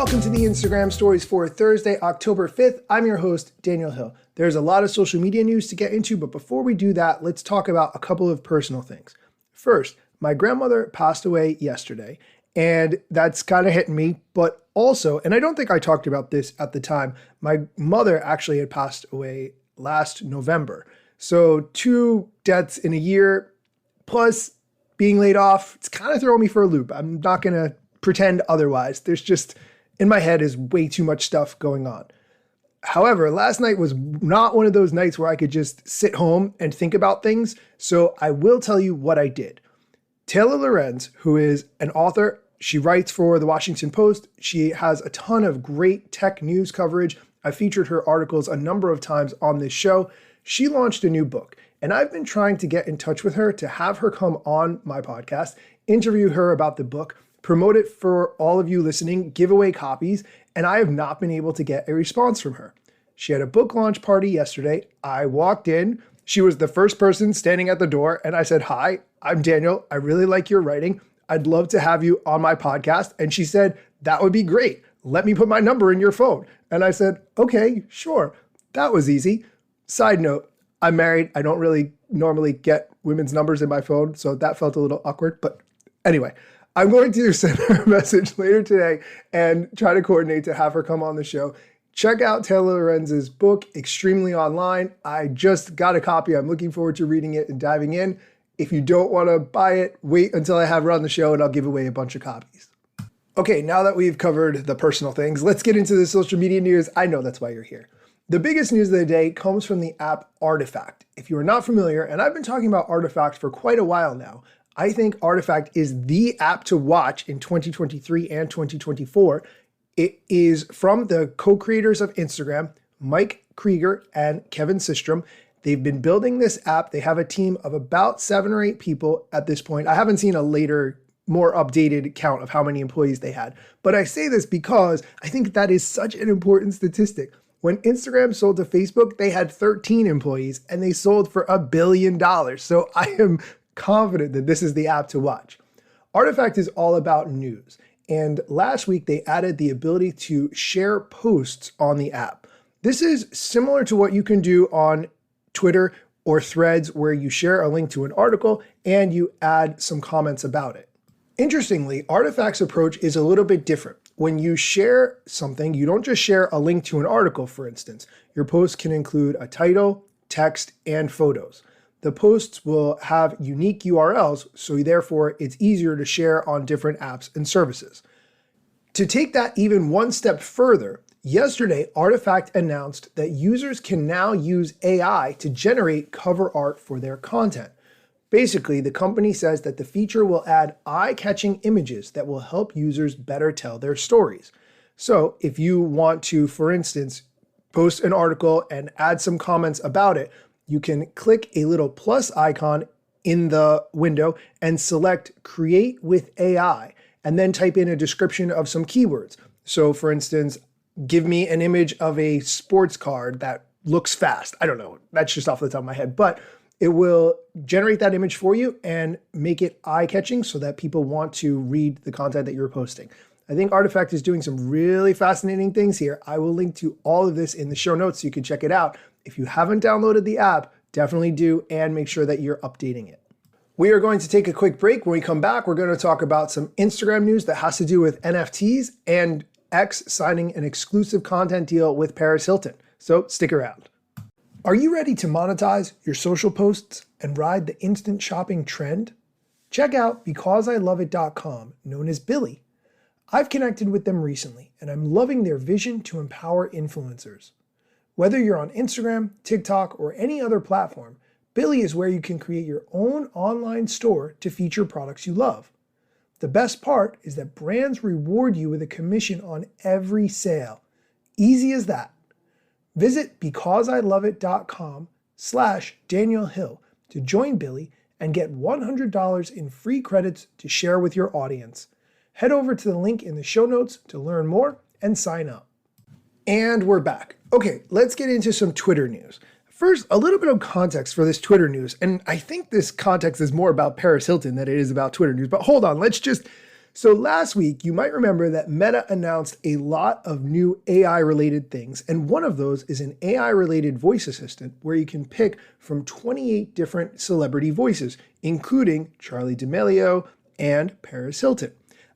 Welcome to the Instagram stories for Thursday, October 5th. I'm your host, Daniel Hill. There's a lot of social media news to get into, but before we do that, let's talk about a couple of personal things. First, my grandmother passed away yesterday, and that's kind of hitting me, but also, and I don't think I talked about this at the time, my mother actually had passed away last November. So 2 deaths in a year, plus being laid off, it's kind of throwing me for a loop. I'm not going to pretend otherwise. There's just, in my head is way too much stuff going on. However, last night was not one of those nights where I could just sit home and think about things. So I will tell you what I did. Taylor Lorenz, who is an author, she writes for the Washington Post. She has a ton of great tech news coverage. I featured her articles a number of times on this show. She launched a new book, and I've been trying to get in touch with her to have her come on my podcast, interview her about the book, promote it for all of you listening, give away copies, and I have not been able to get a response from her. She had a book launch party yesterday. I walked in. She was the first person standing at the door, and I said, "Hi, I'm Daniel. I really like your writing. I'd love to have you on my podcast." And she said, "That would be great. Let me put my number in your phone." And I said, "Okay, sure." That was easy. Side note, I'm married. I don't really normally get women's numbers in my phone, so that felt a little awkward. But anyway, I'm going to send her a message later today and try to coordinate to have her come on the show. Check out Taylor Lorenz's book, Extremely Online. I just got a copy. I'm looking forward to reading it and diving in. If you don't want to buy it, wait until I have her on the show and I'll give away a bunch of copies. Okay, now that we've covered the personal things, let's get into the social media news. I know that's why you're here. The biggest news of the day comes from the app Artifact. If you are not familiar, and I've been talking about Artifact for quite a while now, I think Artifact is the app to watch in 2023 and 2024. It is from the co-creators of Instagram, Mike Krieger and Kevin Systrom. They've been building this app. They have a team of about 7 or 8 people at this point. I haven't seen a later, more updated count of how many employees they had. But I say this because I think that is such an important statistic. When Instagram sold to Facebook, they had 13 employees and they sold for $1 billion. So I am confident that this is the app to watch. Artifact is all about news. And last week they added the ability to share posts on the app. This is similar to what you can do on Twitter or Threads, where you share a link to an article and you add some comments about it. Interestingly, Artifact's approach is a little bit different. When you share something, you don't just share a link to an article, for instance. Your post can include a title, text, and photos. The posts will have unique URLs, so therefore it's easier to share on different apps and services. To take that even one step further, yesterday Artifact announced that users can now use AI to generate cover art for their content. Basically, the company says that the feature will add eye-catching images that will help users better tell their stories. So if you want to, for instance, post an article and add some comments about it, you can click a little plus icon in the window and select Create with AI, and then type in a description of some keywords. So for instance, give me an image of a sports car that looks fast. I don't know, that's just off the top of my head, but it will generate that image for you and make it eye-catching so that people want to read the content that you're posting. I think Artifact is doing some really fascinating things here. I will link to all of this in the show notes so you can check it out. If you haven't downloaded the app, definitely do, and make sure that you're updating it. We are going to take a quick break. When we come back, we're going to talk about some Instagram news that has to do with NFTs and X signing an exclusive content deal with Paris Hilton. So stick around. Are you ready to monetize your social posts and ride the instant shopping trend? Check out BecauseILoveIt.com, known as Billy. I've connected with them recently, and I'm loving their vision to empower influencers. Whether you're on Instagram, TikTok, or any other platform, Billy is where you can create your own online store to feature products you love. The best part is that brands reward you with a commission on every sale. Easy as that. Visit BecauseILoveIt.com/Daniel Hill to join Billy and get $100 in free credits to share with your audience. Head over to the link in the show notes to learn more and sign up. And we're back. Okay, let's get into some Twitter news. First, a little bit of context for this Twitter news, and I think this context is more about Paris Hilton than it is about Twitter news, but hold on, let's just So last week, you might remember that Meta announced a lot of new AI-related things, and one of those is an AI-related voice assistant where you can pick from 28 different celebrity voices, including Charli D'Amelio and Paris Hilton.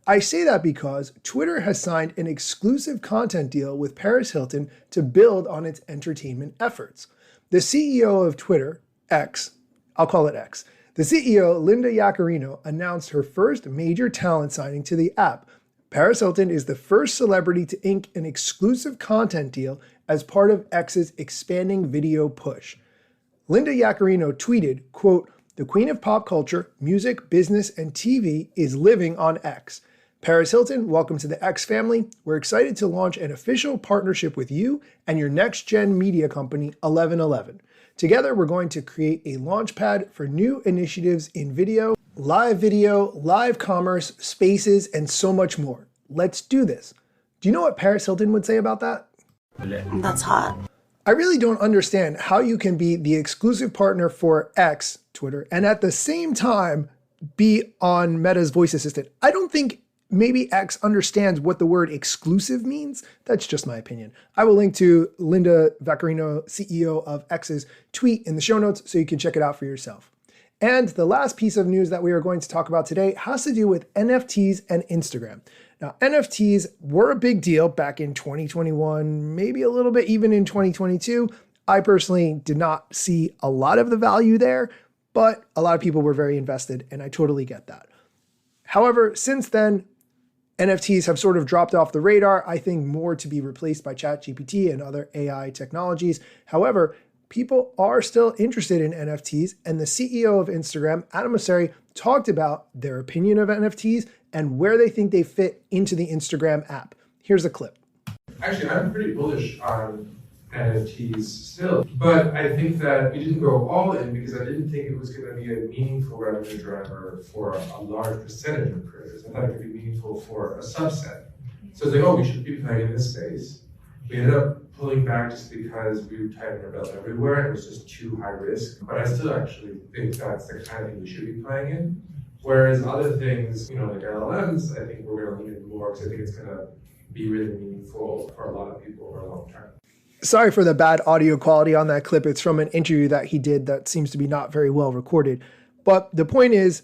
I say that because Twitter has signed an exclusive content deal with Paris Hilton to build on its entertainment efforts. The CEO of Twitter, X, I'll call it X, the CEO, Linda Yaccarino, announced her first major talent signing to the app. Paris Hilton is the first celebrity to ink an exclusive content deal as part of X's expanding video push. Linda Yaccarino tweeted, quote, "The queen of pop culture, music, business, and TV is living on X. Paris Hilton, welcome to the X family. We're excited to launch an official partnership with you and your next-gen media company, 1111. Together, we're going to create a launchpad for new initiatives in video, live commerce, spaces, and so much more. Let's do this." Do you know what Paris Hilton would say about that? That's hot. I really don't understand how you can be the exclusive partner for X, Twitter, and at the same time be on Meta's voice assistant. I don't think maybe X understands what the word exclusive means. That's just my opinion. I will link to Linda Yaccarino, CEO of X's tweet in the show notes so you can check it out for yourself. And the last piece of news that we are going to talk about today has to do with NFTs and Instagram. Now, NFTs were a big deal back in 2021, maybe a little bit even in 2022. I personally did not see a lot of the value there, but a lot of people were very invested, and I totally get that. However, since then, NFTs have sort of dropped off the radar, I think more to be replaced by ChatGPT and other AI technologies. However, people are still interested in NFTs, and the CEO of Instagram, Adam Mosseri, talked about their opinion of NFTs and where they think they fit into the Instagram app. Here's a clip. Actually, I'm pretty bullish on NFTs still, but I think that we didn't go all in because I didn't think it was going to be a meaningful revenue driver for a large percentage of creators. I thought it could be meaningful for a subset. So it's like, oh, we should be playing in this space. We ended up pulling back just because we were tightening our belt everywhere and it was just too high risk. But I still actually think that's the kind of thing we should be playing in. Whereas other things, like LLMs, I think we're going to lean in more because I think it's going to be really meaningful for a lot of people over a long term. Sorry for the bad audio quality on that clip. It's from an interview that he did that seems to be not very well recorded. But the point is,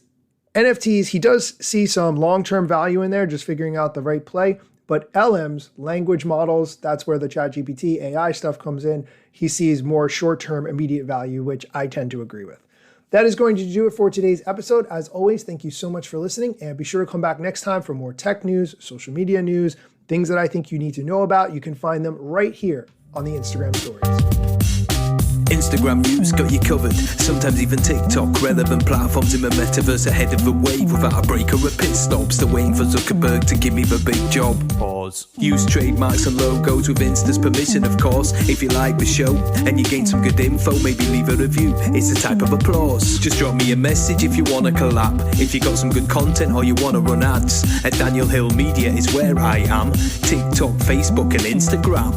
NFTs, he does see some long-term value in there, just figuring out the right play. But LMs, language models, that's where the ChatGPT AI stuff comes in. He sees more short-term immediate value, which I tend to agree with. That is going to do it for today's episode. As always, thank you so much for listening, and be sure to come back next time for more tech news, social media news, things that I think you need to know about. You can find them right here on the Instagram stories. Instagram news got you covered, sometimes even TikTok. Relevant platforms in the metaverse ahead of the wave without a break or a pit stop. Still waiting for Zuckerberg to give me the big job. Pause. Use trademarks and logos with Insta's permission, of course. If you like the show and you gain some good info, maybe leave a review. It's a type of applause. Just drop me a message if you want to collab. If you got some good content or you want to run ads, at Daniel Hill Media is where I am. TikTok, Facebook and Instagram.